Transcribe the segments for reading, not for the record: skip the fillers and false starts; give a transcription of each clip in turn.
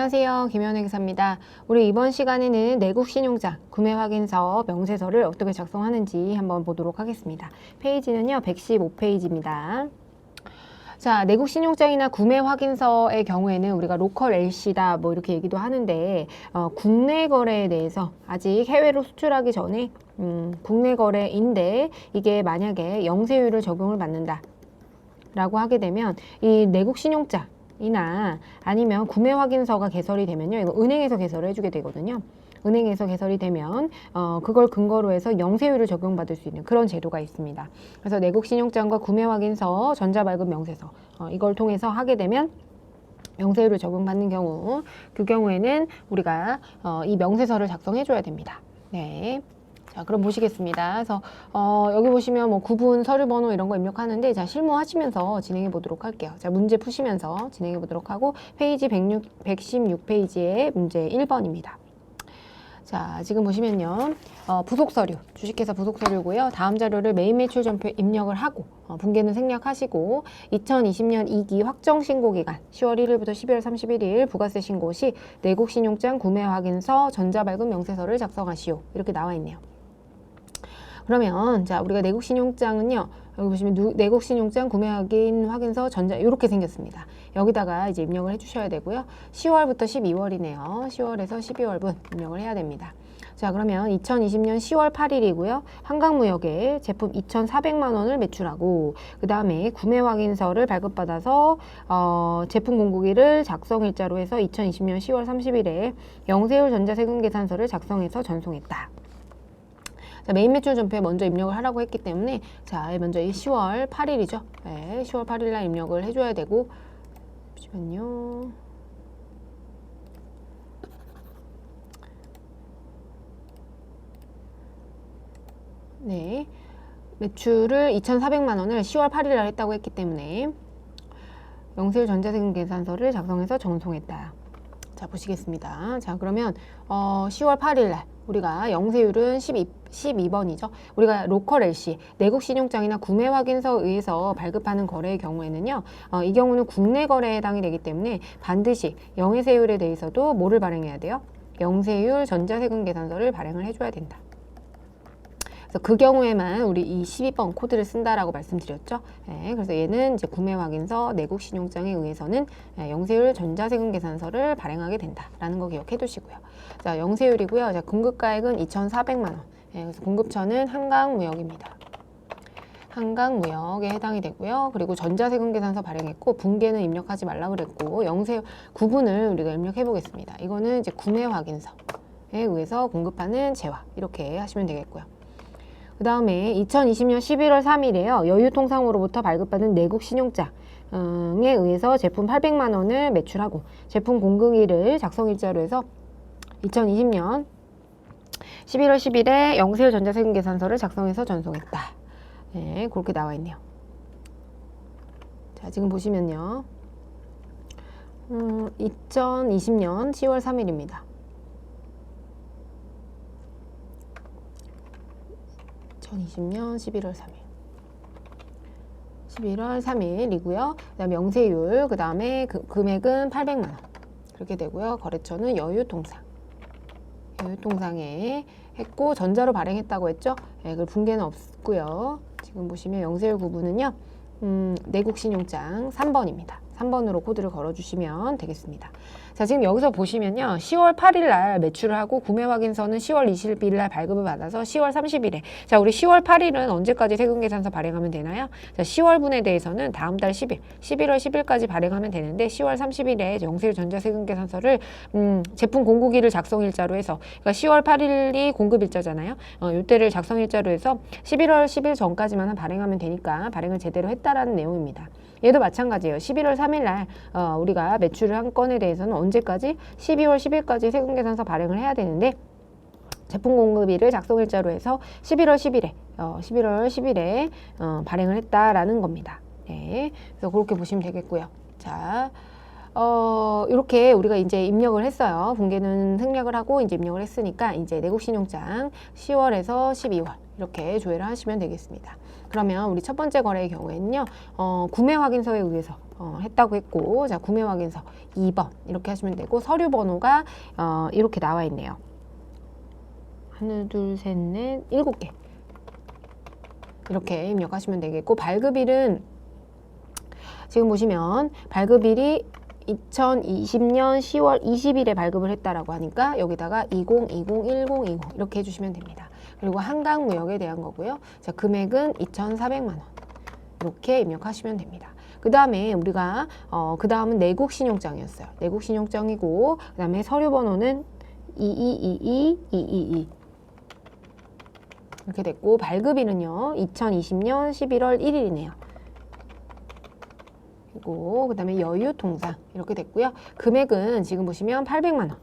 안녕하세요. 김현애 기사입니다. 우리 이번 시간에는 내국신용장 구매 확인서 명세서를 어떻게 작성하는지 한번 보도록 하겠습니다. 페이지는요 115페이지입니다. 자, 내국신용장이나 구매 확인서의 경우에는 우리가 로컬 LC다 뭐 이렇게 얘기도 하는데 국내 거래에 대해서 아직 해외로 수출하기 전에 국내 거래인데 이게 만약에 영세율을 적용을 받는다 라고 하게 되면 이 내국신용장 이나 아니면 구매 확인서가 개설이 되면요, 이거 은행에서 개설을 해주게 되거든요. 은행에서 개설이 되면 그걸 근거로 해서 영세율을 적용받을 수 있는 그런 제도가 있습니다. 그래서 내국신용장과 구매 확인서, 전자발급 명세서 이걸 통해서 하게 되면 영세율을 적용받는 경우, 그 경우에는 우리가 이 명세서를 작성해 줘야 됩니다. 네. 자, 그럼 보시겠습니다. 그래서 여기 보시면 뭐 구분, 서류 번호 이런 거 입력하는데, 자, 실무하시면서 진행해 보도록 할게요. 자, 문제 푸시면서 진행해 보도록 하고, 페이지 116페이지의 문제 1번입니다. 자, 지금 보시면요, 부속 서류, 주식회사 부속 서류고요. 다음 자료를 매입 매출 전표 입력을 하고 분계는 생략하시고 2020년 2기 확정 신고 기간 10월 1일부터 12월 31일 부가세 신고 시 내국신용장 구매 확인서 전자발급 명세서를 작성하시오. 이렇게 나와 있네요. 그러면 자, 우리가 내국신용장은요, 여기 보시면 내국신용장 구매 확인 확인서 전자 이렇게 생겼습니다. 여기다가 이제 입력을 해주셔야 되고요. 10월부터 12월이네요. 10월에서 12월분 입력을 해야 됩니다. 자, 그러면 2020년 10월 8일이고요. 한강무역에 제품 2,400만 원을 매출하고 그 다음에 구매 확인서를 발급받아서 제품 공급일을 작성일자로 해서 2020년 10월 30일에 영세율 전자세금 계산서를 작성해서 전송했다. 자, 매입 매출 전표에 먼저 입력을 하라고 했기 때문에 자, 먼저 이 10월 8일이죠. 네, 10월 8일 날 입력을 해줘야 되고, 잠시만요. 네, 매출을 2,400만 원을 10월 8일 날 했다고 했기 때문에 영세율 전자세금 계산서를 작성해서 전송했다. 자, 보시겠습니다. 자, 그러면 10월 8일 날 우리가 영세율은 12번이죠. 우리가 로컬 LC, 내국신용장이나 구매 확인서에 의해서 발급하는 거래의 경우에는요, 이 경우는 국내 거래에 해당이 되기 때문에 반드시 영세율에 대해서도 뭐를 발행해야 돼요? 영세율 전자세금 계산서를 발행을 해줘야 된다. 그래서 그 경우에만 우리 이 12번 코드를 쓴다라고 말씀드렸죠. 네, 그래서 얘는 이제 구매 확인서, 내국신용장에 의해서는 영세율 전자세금 계산서를 발행하게 된다라는 거 기억해 두시고요. 자, 영세율이고요. 자, 공급가액은 2,400만 원. 네, 그래서 공급처는 한강무역입니다. 한강무역에 해당이 되고요. 그리고 전자세금 계산서 발행했고 분계는 입력하지 말라고 그랬고 영세율 구분을 우리가 입력해 보겠습니다. 이거는 이제 구매 확인서에 의해서 공급하는 재화 이렇게 하시면 되겠고요. 그 다음에 2020년 11월 3일에요. 여유통상으로부터 발급받은 내국신용장에 의해서 제품 800만 원을 매출하고 제품 공급일을 작성일자로 해서 2020년 11월 10일에 영세율 전자세금 계산서를 작성해서 전송했다. 네, 그렇게 나와 있네요. 자, 지금 보시면요. 2020년 10월 3일입니다. 2020년 11월 3일. 11월 3일이고요. 그 다음에 영세율, 그 다음에 금액은 800만 원. 그렇게 되고요. 거래처는 여유통상. 여유통상에 했고, 전자로 발행했다고 했죠? 네, 그 분계는 없고요. 지금 보시면 영세율 구분은요, 내국신용장 3번입니다. 3번으로 코드를 걸어주시면 되겠습니다. 자, 지금 여기서 보시면요. 10월 8일 날 매출을 하고 구매 확인서는 10월 20일 날 발급을 받아서 10월 30일에. 자, 우리 10월 8일은 언제까지 세금계산서 발행하면 되나요? 자, 10월분에 대해서는 다음 달 10일, 11월 10일까지 발행하면 되는데 10월 30일에 영세율 전자세금계산서를 제품 공급일을 작성일자로 해서 그러니까 10월 8일이 공급일자잖아요. 이때를 작성일자로 해서 11월 10일 전까지만 발행하면 되니까 발행을 제대로 했다라는 내용입니다. 얘도 마찬가지예요. 11월 3일 날 우리가 매출을 한 건에 대해서는 언제까지? 12월 10일까지 세금계산서 발행을 해야 되는데 제품 공급일을 작성일자로 해서 11월 10일에 발행을 했다라는 겁니다. 네, 그래서 그렇게 보시면 되겠고요. 자, 이렇게 우리가 이제 입력을 했어요. 분계는 생략을 하고 이제 입력을 했으니까 이제 내국신용장 10월에서 12월 이렇게 조회를 하시면 되겠습니다. 그러면 우리 첫 번째 거래의 경우에는요, 구매 확인서에 의해서 했다고 했고, 자, 구매 확인서 2번 이렇게 하시면 되고, 서류 번호가 이렇게 나와 있네요. 하나, 둘, 셋, 넷, 7개. 이렇게 입력하시면 되겠고, 발급일은 지금 보시면 발급일이 2020년 10월 20일에 발급을 했다라고 하니까 여기다가 20201020 이렇게 해주시면 됩니다. 그리고 한강무역에 대한 거고요. 자, 금액은 2,400만 원 이렇게 입력하시면 됩니다. 그 다음에 우리가 그 다음은 내국신용장이었어요. 내국신용장이고 그 다음에 서류번호는 2222 이렇게 됐고 발급일은요 2020년 11월 1일이네요. 그리고 그 다음에 여유통상 이렇게 됐고요. 금액은 지금 보시면 800만 원.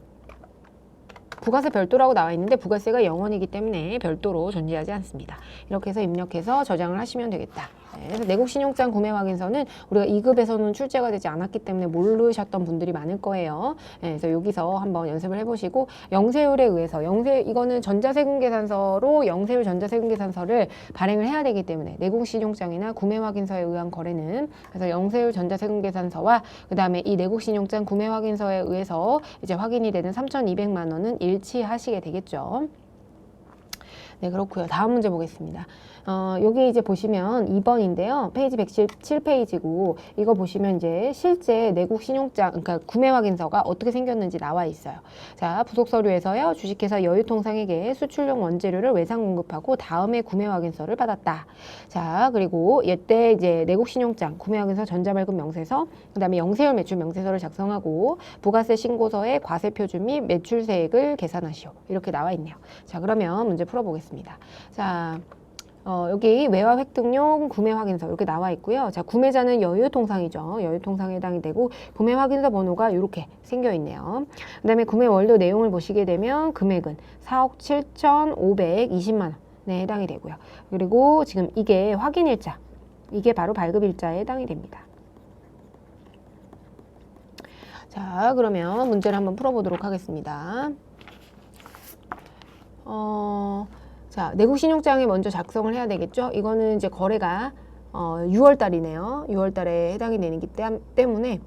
부가세 별도라고 나와 있는데 부가세가 0원이기 때문에 별도로 존재하지 않습니다. 이렇게 해서 입력해서 저장을 하시면 되겠다. 네, 그래서 내국신용장 구매 확인서는 우리가 2급에서는 출제가 되지 않았기 때문에 모르셨던 분들이 많을 거예요. 네, 그래서 여기서 한번 연습을 해보시고 영세율에 의해서 이거는 전자세금계산서로 영세율 전자세금계산서를 발행을 해야 되기 때문에 내국신용장이나 구매 확인서에 의한 거래는 그래서 영세율 전자세금계산서와 그 다음에 이 내국신용장 구매 확인서에 의해서 이제 확인이 되는 3,200만 원은 일치하시게 되겠죠. 네, 그렇고요. 다음 문제 보겠습니다. 여기 이제 보시면 2번인데요. 페이지 117페이지고 이거 보시면 이제 실제 내국 신용장, 그러니까 구매 확인서가 어떻게 생겼는지 나와 있어요. 자, 부속 서류에서요. 주식회사 여유통상에게 수출용 원재료를 외상 공급하고 다음에 구매 확인서를 받았다. 자, 그리고 이때 이제 내국 신용장, 구매 확인서, 전자발급 명세서, 그다음에 영세율 매출 명세서를 작성하고 부가세 신고서에 과세 표준 및 매출세액을 계산하시오. 이렇게 나와 있네요. 자, 그러면 문제 풀어보겠습니다. 자, 여기 외화 획득용 구매 확인서 이렇게 나와 있고요. 자, 구매자는 여유통상이죠. 여유통상에 해당이 되고 구매 확인서 번호가 이렇게 생겨 있네요. 그 다음에 구매 원료 내용을 보시게 되면 금액은 4억 7,520만 원에 해당이 되고요. 그리고 지금 이게 확인일자, 이게 바로 발급일자에 해당이 됩니다. 자, 그러면 문제를 한번 풀어보도록 하겠습니다. 자, 내국신용장에 먼저 작성을 해야 되겠죠? 이거는 이제 거래가 6월 달이네요. 6월 달에 해당이 되기 때문에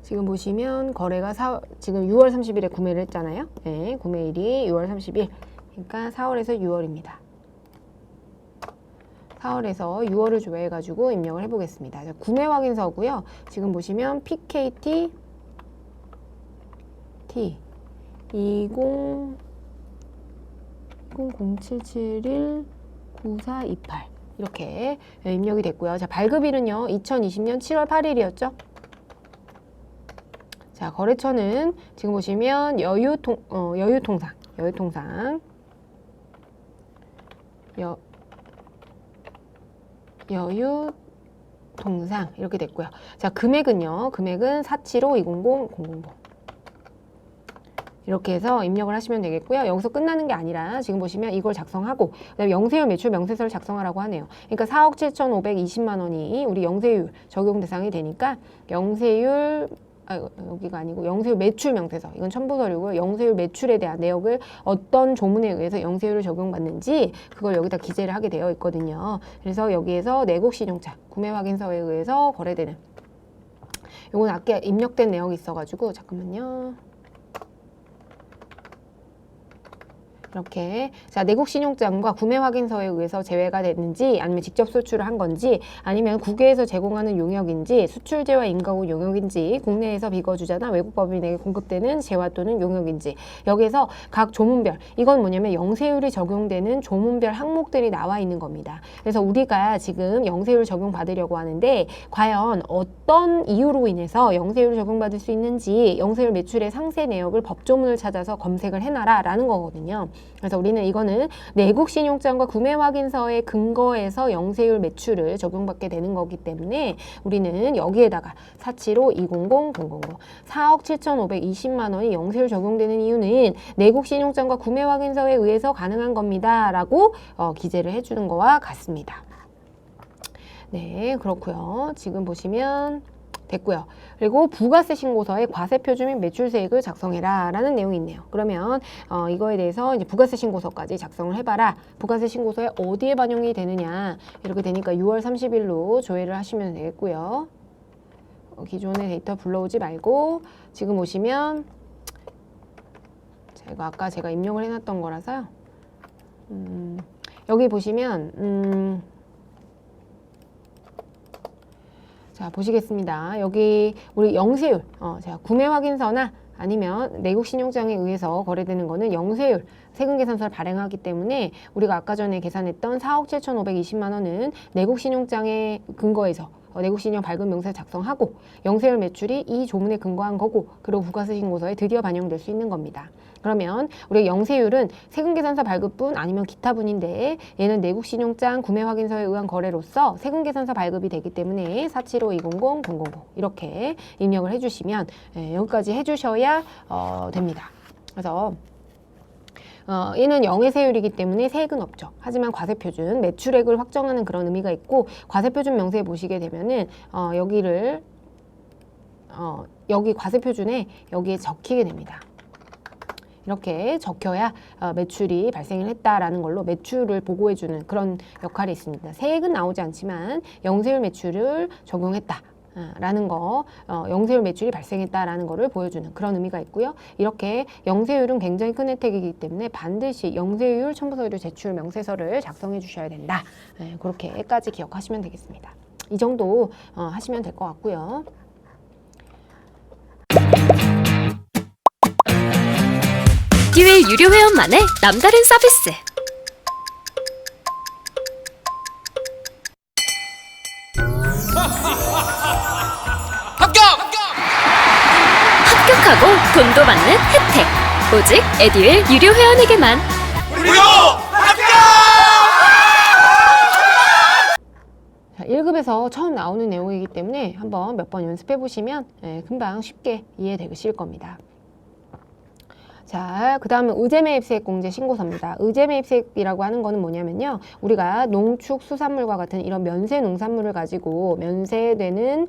지금 보시면 거래가 지금 6월 30일에 구매를 했잖아요. 네, 구매일이 6월 30일. 그러니까 4월에서 6월입니다. 4월에서 6월을 조회해가지고 입력을 해보겠습니다. 자, 구매 확인서고요. 지금 보시면 PKT T 0771-9428 이렇게 입력이 됐고요. 자, 발급일은요 2020년 7월 8일이었죠. 자, 거래처는 지금 보시면 여유통상 이렇게 됐고요. 자, 금액은 475-200-000 이렇게 해서 입력을 하시면 되겠고요. 여기서 끝나는 게 아니라 지금 보시면 이걸 작성하고 그다음에 영세율 매출 명세서를 작성하라고 하네요. 그러니까 4억 7,520만 원이 우리 영세율 적용 대상이 되니까 영세율 여기가 아니고 영세율 매출 명세서, 이건 첨부서류고요. 영세율 매출에 대한 내역을 어떤 조문에 의해서 영세율을 적용받는지 그걸 여기다 기재를 하게 되어 있거든요. 그래서 여기에서 내국신용장 구매 확인서에 의해서 거래되는 요건 아까 입력된 내역이 있어가지고 잠깐만요. 이렇게 자, 내국신용장과 구매 확인서에 의해서 제외가 됐는지 아니면 직접 수출을 한 건지 아니면 국외에서 제공하는 용역인지 수출재와 인가구 용역인지 국내에서 비거주자나 외국 법인에게 공급되는 재화 또는 용역인지 여기에서 각 조문별 이건 뭐냐면 영세율이 적용되는 조문별 항목들이 나와 있는 겁니다. 그래서 우리가 지금 영세율 적용받으려고 하는데 과연 어떤 이유로 인해서 영세율을 적용받을 수 있는지 영세율 매출의 상세 내역을 법조문을 찾아서 검색을 해놔라 라는 거거든요. 그래서 우리는 이거는 내국신용장과 구매 확인서의 근거에서 영세율 매출을 적용받게 되는 거기 때문에 우리는 여기에다가 475-200-000 4억 7,520만 원이 영세율 적용되는 이유는 내국신용장과 구매 확인서에 의해서 가능한 겁니다 라고 기재를 해주는 거와 같습니다. 네, 그렇고요. 지금 보시면 됐고요. 그리고 부가세 신고서에 과세표준 및 매출세액을 작성해라 라는 내용이 있네요. 그러면 이거에 대해서 이제 부가세 신고서까지 작성을 해봐라. 부가세 신고서에 어디에 반영이 되느냐 이렇게 되니까 6월 30일로 조회를 하시면 되겠고요. 기존의 데이터 불러오지 말고 지금 오시면 아까 제가 입력을 해놨던 거라서요. 여기 보시면 자 보시겠습니다. 여기 우리 영세율 제가 구매 확인서나 아니면 내국 신용장에 의해서 거래되는 거는 영세율 세금 계산서를 발행하기 때문에 우리가 아까 전에 계산했던 4억 7,520만 원은 내국 신용장에 근거해서 내국 신용 발급 명세 작성하고 영세율 매출이 이 조문에 근거한 거고 그리고 부가세 신고서에 드디어 반영될 수 있는 겁니다. 그러면 우리 영세율은 세금 계산서 발급분 아니면 기타분인데 얘는 내국 신용장 구매 확인서에 의한 거래로서 세금 계산서 발급이 되기 때문에 475200 000 이렇게 입력을 해주시면 여기까지 해주셔야 됩니다. 그래서 얘는 영해세율이기 때문에 세액은 없죠. 하지만 과세표준, 매출액을 확정하는 그런 의미가 있고 과세표준 명세에 보시게 되면은 여기를 여기 과세표준에 여기에 적히게 됩니다. 이렇게 적혀야 매출이 발생을 했다라는 걸로 매출을 보고해주는 그런 역할이 있습니다. 세액은 나오지 않지만 영세율 매출을 적용했다. 라는 거, 영세율 매출이 발생했다라는 거를 보여주는 그런 의미가 있고요. 이렇게 영세율은 굉장히 큰 혜택이기 때문에 반드시 영세율 첨부서류 제출 명세서를 작성해 주셔야 된다. 그렇게까지 기억하시면 되겠습니다. 이 정도 하시면 될 것 같고요. 듀얼 유료 회원만의 남다른 서비스. 합격하고 돈도 받는 혜택. 오직 에듀윌 유료 회원에게만. 무료 합격! 자, 1급에서 처음 나오는 내용이기 때문에 한번 몇 번 연습해 보시면 금방 쉽게 이해되실 겁니다. 자, 그 다음은 의제매입세액 공제 신고서입니다. 의제매입세액이라고 하는 거는 뭐냐면요. 우리가 농축 수산물과 같은 이런 면세 농산물을 가지고 면세되는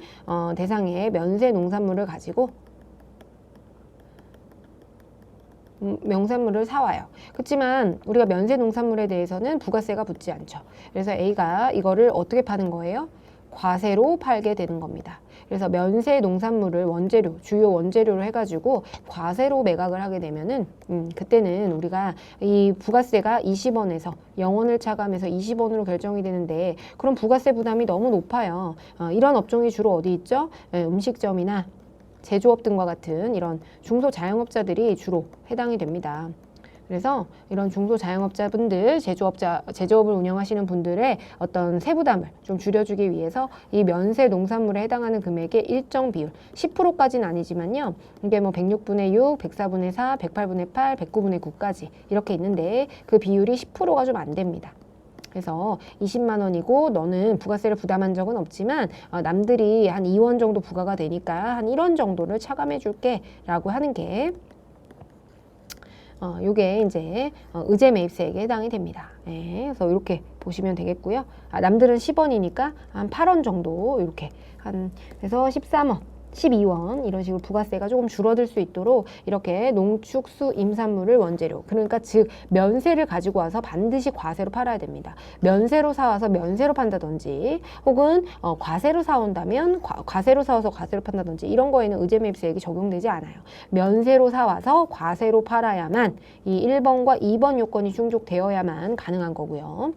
대상의 면세 농산물을 가지고 명산물을 사와요. 그렇지만 우리가 면세 농산물에 대해서는 부가세가 붙지 않죠. 그래서 A가 이거를 어떻게 파는 거예요? 과세로 팔게 되는 겁니다. 그래서 면세 농산물을 원재료, 주요 원재료로 해가지고 과세로 매각을 하게 되면은 그때는 우리가 이 부가세가 20원에서 0원을 차감해서 20원으로 결정이 되는데 그럼 부가세 부담이 너무 높아요. 이런 업종이 주로 어디 있죠? 음식점이나 제조업 등과 같은 이런 중소자영업자들이 주로 해당이 됩니다. 그래서 이런 중소자영업자분들, 제조업을 운영하시는 분들의 어떤 세부담을 좀 줄여주기 위해서 이 면세 농산물에 해당하는 금액의 일정 비율, 10%까지는 아니지만요. 이게 뭐 106분의 6, 104분의 4, 108분의 8, 109분의 9까지 이렇게 있는데 그 비율이 10%가 좀 안 됩니다. 그래서 20만 원이고 너는 부가세를 부담한 적은 없지만 남들이 한 2원 정도 부과가 되니까 한 1원 정도를 차감해 줄게 라고 하는 게 요게 이제 의제매입세액에 해당이 됩니다. 그래서 이렇게 보시면 되겠고요. 남들은 10원이니까 한 8원 정도 이렇게 그래서 13원 12원 이런 식으로 부가세가 조금 줄어들 수 있도록 이렇게 농축수 임산물을 원재료 그러니까 즉 면세를 가지고 와서 반드시 과세로 팔아야 됩니다. 면세로 사와서 면세로 판다든지 혹은 과세로 사온다면 과세로 사와서 과세로 판다든지 이런 거에는 의제매입세액이 적용되지 않아요. 면세로 사와서 과세로 팔아야만 이 1번과 2번 요건이 충족되어야만 가능한 거고요.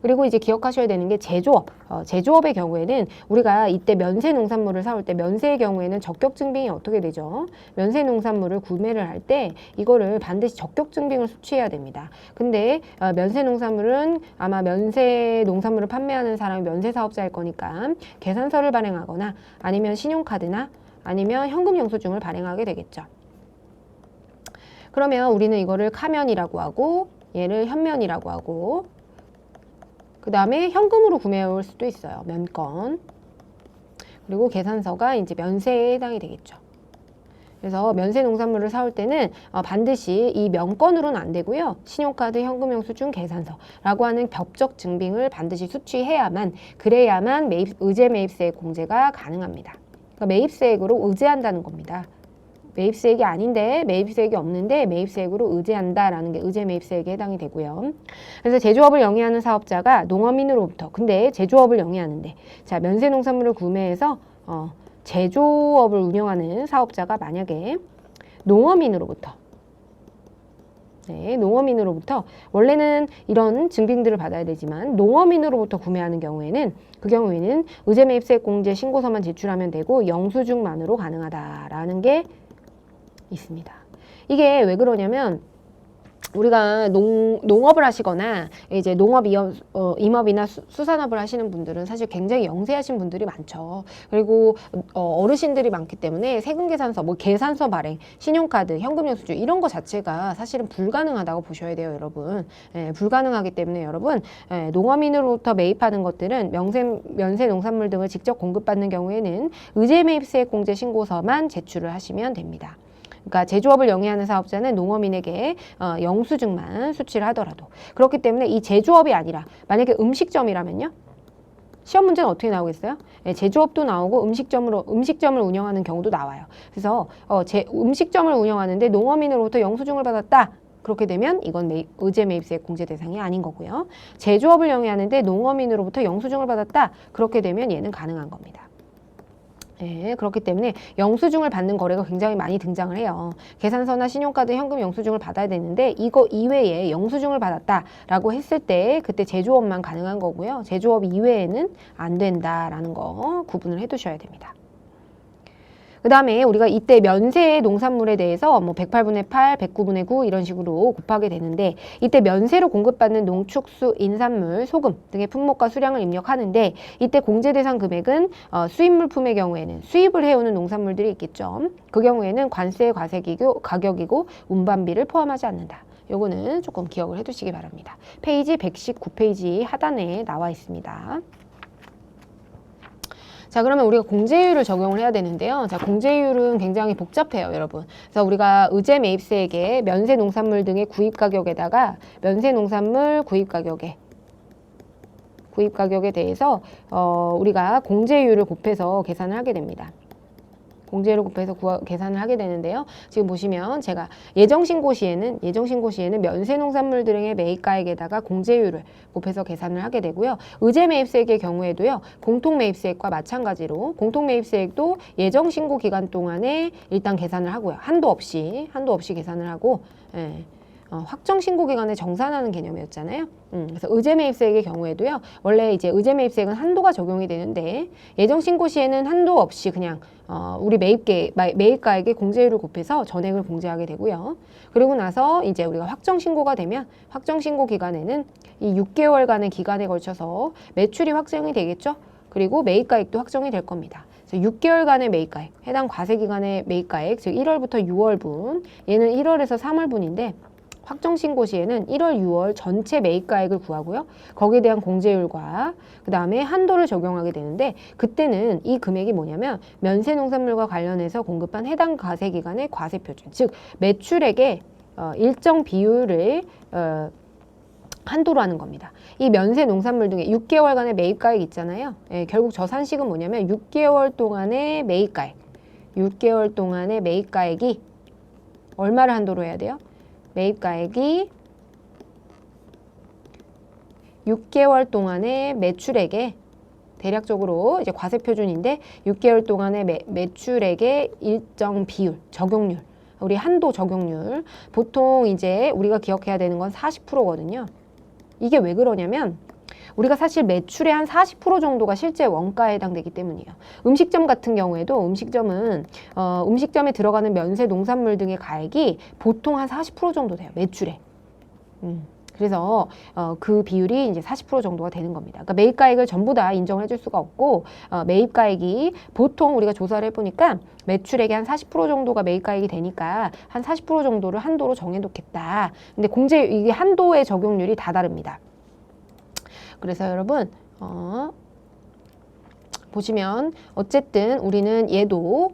그리고 이제 기억하셔야 되는 게 제조업. 제조업의 경우에는 우리가 이때 면세 농산물을 사올 때 면세의 경우에는 적격 증빙이 어떻게 되죠? 면세 농산물을 구매를 할 때 이거를 반드시 적격 증빙을 수취해야 됩니다. 근데 면세 농산물은 아마 면세 농산물을 판매하는 사람이 면세 사업자일 거니까 계산서를 발행하거나 아니면 신용카드나 아니면 현금 영수증을 발행하게 되겠죠. 그러면 우리는 이거를 카면이라고 하고 얘를 현면이라고 하고 그 다음에 현금으로 구매해 올 수도 있어요. 면건. 그리고 계산서가 이제 면세에 해당이 되겠죠. 그래서 면세 농산물을 사올 때는 반드시 이 면건으로는 안 되고요. 신용카드, 현금영수증, 계산서라고 하는 법적 증빙을 반드시 수취해야만 그래야만 의제매입세 공제가 가능합니다. 그러니까 매입세액으로 의제한다는 겁니다. 매입세액이 아닌데, 매입세액이 없는데 매입세액으로 의제한다라는 게 의제 매입세액에 해당이 되고요. 그래서 제조업을 영위하는 사업자가 농어민으로부터, 근데 제조업을 영위하는데, 자, 면세 농산물을 구매해서 제조업을 운영하는 사업자가 만약에 농어민으로부터, 네, 농어민으로부터 원래는 이런 증빙들을 받아야 되지만 농어민으로부터 구매하는 경우에는 그 경우에는 의제 매입세액 공제 신고서만 제출하면 되고 영수증만으로 가능하다라는 게 있습니다. 이게 왜 그러냐면 우리가 농업을 하시거나 이제 임업이나 수산업을 하시는 분들은 사실 굉장히 영세하신 분들이 많죠. 그리고 어르신들이 많기 때문에 세금계산서, 뭐 계산서 발행, 신용카드, 현금영수증 이런 거 자체가 사실은 불가능하다고 보셔야 돼요, 여러분. 예, 불가능하기 때문에 여러분, 농어민으로부터 매입하는 것들은 면세 농산물 등을 직접 공급받는 경우에는 의제매입세액 공제 신고서만 제출을 하시면 됩니다. 그러니까 제조업을 영위하는 사업자는 농어민에게 영수증만 수취를 하더라도, 그렇기 때문에 이 제조업이 아니라 만약에 음식점이라면요, 시험 문제는 어떻게 나오겠어요? 네, 제조업도 나오고 음식점을 운영하는 경우도 나와요. 그래서 음식점을 운영하는데 농어민으로부터 영수증을 받았다. 그렇게 되면 이건 의제 매입세액 공제 대상이 아닌 거고요. 제조업을 영위하는데 농어민으로부터 영수증을 받았다. 그렇게 되면 얘는 가능한 겁니다. 네, 그렇기 때문에 영수증을 받는 거래가 굉장히 많이 등장을 해요. 계산서나 신용카드, 현금 영수증을 받아야 되는데 이거 이외에 영수증을 받았다라고 했을 때 그때 제조업만 가능한 거고요. 제조업 이외에는 안 된다라는 거 구분을 해두셔야 됩니다. 그 다음에 우리가 이때 면세 농산물에 대해서 뭐 108분의 8, 109분의 9 이런 식으로 곱하게 되는데, 이때 면세로 공급받는 농축수, 인산물, 소금 등의 품목과 수량을 입력하는데, 이때 공제 대상 금액은 수입물품의 경우에는 수입을 해오는 농산물들이 있겠죠. 그 경우에는 관세 가격이고 운반비를 포함하지 않는다. 요거는 조금 기억을 해두시기 바랍니다. 페이지 119페이지 하단에 나와 있습니다. 자, 그러면 우리가 공제율을 적용을 해야 되는데요. 자, 공제율은 굉장히 복잡해요, 여러분. 그래서 우리가 의제 매입세액에 면세 농산물 등의 구입 가격에다가 면세 농산물 구입 가격에 대해서 우리가 공제율을 곱해서 계산을 하게 됩니다. 공제율을 곱해서 계산을 하게 되는데요. 지금 보시면 제가 예정신고 시에는 면세 농산물 등의 매입가액에다가 공제율을 곱해서 계산을 하게 되고요. 의제 매입세액의 경우에도요. 공통 매입세액과 마찬가지로 공통 매입세액도 예정신고 기간 동안에 일단 계산을 하고요. 한도 없이 계산을 하고, 확정 신고 기간에 정산하는 개념이었잖아요. 그래서 의제 매입세액의 경우에도요. 원래 이제 의제 매입세액은 한도가 적용이 되는데 예정 신고 시에는 한도 없이 그냥 우리 매입가액의 공제율을 곱해서 전액을 공제하게 되고요. 그리고 나서 이제 우리가 확정 신고가 되면 확정 신고 기간에는 이 6개월간의 기간에 걸쳐서 매출이 확정이 되겠죠. 그리고 매입가액도 확정이 될 겁니다. 6개월간의 매입가액, 해당 과세기간의 매입가액, 즉 1월부터 6월분, 얘는 1월에서 3월분인데 확정 신고 시에는 1월, 6월 전체 매입가액을 구하고요. 거기에 대한 공제율과 그 다음에 한도를 적용하게 되는데, 그때는 이 금액이 뭐냐면 면세 농산물과 관련해서 공급한 해당 과세기간의 과세표준, 즉 매출액의 일정 비율을 한도로 하는 겁니다. 이 면세 농산물 등의 6개월간의 매입가액 있잖아요. 결국 저 산식은 뭐냐면 6개월 동안의 매입가액, 6개월 동안의 매입가액이 얼마를 한도로 해야 돼요? 매입가액이 6개월 동안의 매출액에 대략적으로 이제 과세표준인데 6개월 동안의 매출액의 일정 비율, 적용률, 우리 한도 적용률, 보통 이제 우리가 기억해야 되는 건 40%거든요. 이게 왜 그러냐면 우리가 사실 매출의 한 40% 정도가 실제 원가에 해당되기 때문이에요. 음식점 같은 경우에도 음식점은 음식점에 들어가는 면세 농산물 등의 가액이 보통 한 40% 정도 돼요. 매출에. 그래서 그 비율이 이제 40% 정도가 되는 겁니다. 그러니까 매입가액을 전부 다 인정을 해줄 수가 없고, 매입가액이 보통 우리가 조사를 해보니까 매출액의 한 40% 정도가 매입가액이 되니까 한 40% 정도를 한도로 정해놓겠다. 근데 이게 한도의 적용률이 다 다릅니다. 그래서 여러분 보시면 어쨌든 우리는 얘도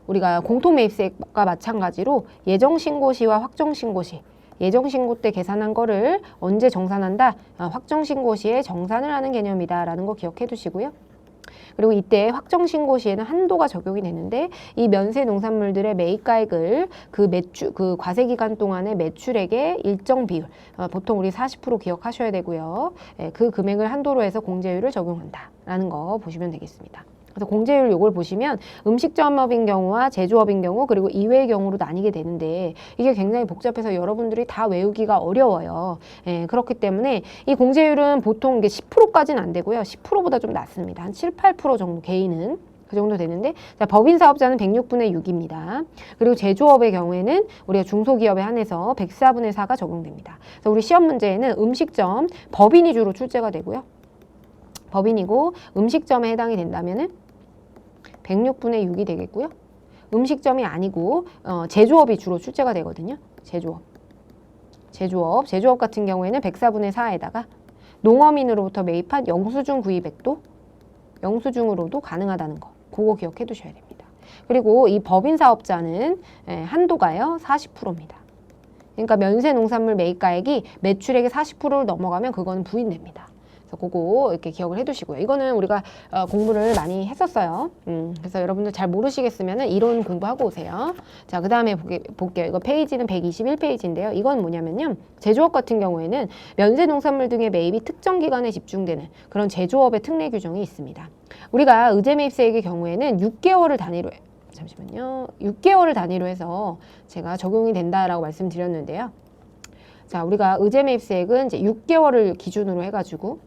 우리가 공통매입세액과 마찬가지로 예정신고시와 확정신고시, 예정신고 때 계산한 거를 언제 정산한다? 확정신고 시에 정산을 하는 개념이다 라는 거 기억해 두시고요. 그리고 이때 확정 신고 시에는 한도가 적용이 되는데 이 면세 농산물들의 매입가액을 그 과세 기간 동안의 매출액의 일정 비율, 보통 우리 40% 기억하셔야 되고요. 그 금액을 한도로 해서 공제율을 적용한다라는 거 보시면 되겠습니다. 그래서 공제율 요걸 보시면 음식점업인 경우와 제조업인 경우 그리고 이외의 경우로 나뉘게 되는데 이게 굉장히 복잡해서 여러분들이 다 외우기가 어려워요. 그렇기 때문에 이 공제율은 보통 이게 10%까지는 안 되고요. 10%보다 좀 낮습니다. 한 7, 8% 정도 개인은 그 정도 되는데 자, 법인 사업자는 106분의 6입니다. 그리고 제조업의 경우에는 우리가 중소기업에 한해서 104분의 4가 적용됩니다. 그래서 우리 시험 문제에는 음식점 법인이 주로 출제가 되고요. 법인이고 음식점에 해당이 된다면은 106분의 6이 되겠고요. 음식점이 아니고 제조업이 주로 출제가 되거든요. 제조업 같은 경우에는 104분의 4에다가 농어민으로부터 매입한 영수증 구입액도 영수증으로도 가능하다는 거. 그거 기억해 두셔야 됩니다. 그리고 이 법인 사업자는 한도가요 40%입니다. 그러니까 면세 농산물 매입가액이 매출액의 40%를 넘어가면 그거는 부인됩니다. 그래서 그거 이렇게 기억을 해두시고요. 이거는 우리가 공부를 많이 했었어요. 그래서 여러분들 잘 모르시겠으면 이론 공부하고 오세요. 자, 그 다음에 볼게요. 이거 페이지는 121페이지인데요. 이건 뭐냐면요. 제조업 같은 경우에는 면세 농산물 등의 매입이 특정 기간에 집중되는 그런 제조업의 특례 규정이 있습니다. 우리가 의제 매입세액의 경우에는 6개월을 단위로 6개월을 단위로 해서 제가 적용이 된다라고 말씀드렸는데요. 자, 우리가 의제 매입세액은 이제 6개월을 기준으로 해가지고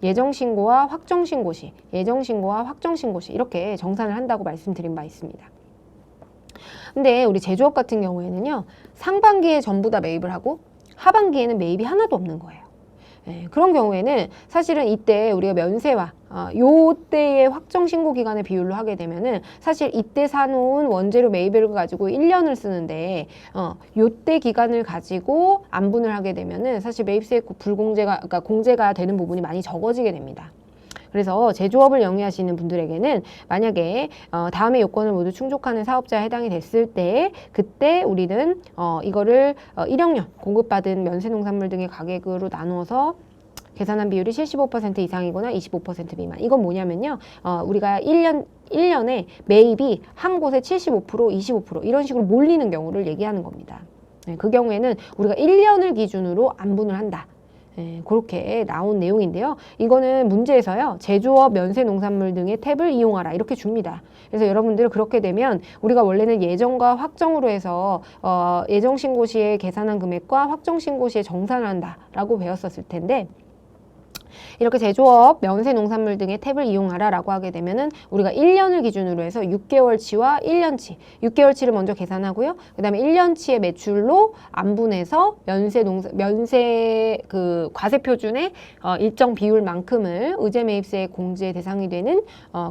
예정신고와 확정신고 시, 이렇게 정산을 한다고 말씀드린 바 있습니다. 근데 우리 제조업 같은 경우에는요, 상반기에 전부 다 매입을 하고 하반기에는 매입이 하나도 없는 거예요. 그런 경우에는 사실은 이때 우리가 면세와 요때의 확정 신고 기간의 비율로 하게 되면은 사실 이때 사놓은 원재료 매입액을 가지고 1년을 쓰는데 요때 기간을 가지고 안분을 하게 되면은 사실 매입세 그러니까 공제가 되는 부분이 많이 적어지게 됩니다. 그래서 제조업을 영위하시는 분들에게는 만약에 다음의 요건을 모두 충족하는 사업자에 해당이 됐을 때 그때 우리는 이거를 1학년 공급받은 면세농산물 등의 가격으로 나누어서 계산한 비율이 75% 이상이거나 25% 미만. 이건 뭐냐면요. 우리가 1년에 매입이 한 곳에 75%, 25% 이런 식으로 몰리는 경우를 얘기하는 겁니다. 그 경우에는 우리가 1년을 기준으로 안분을 한다. 그렇게 나온 내용인데요. 이거는 문제에서요. 제조업, 면세 농산물 등의 탭을 이용하라 이렇게 줍니다. 그래서 여러분들 그렇게 되면 우리가 원래는 예정과 확정으로 해서 예정 신고 시에 계산한 금액과 확정 신고 시에 정산을 한다라고 배웠었을 텐데 이렇게 제조업, 면세 농산물 등의 탭을 이용하라라고 하게 되면은 우리가 1년을 기준으로 해서 6개월치와 1년치, 6개월치를 먼저 계산하고요. 그다음에 1년치의 매출로 안분해서 면세 그 과세 표준의 일정 비율만큼을 의제 매입세 공제 대상이 되는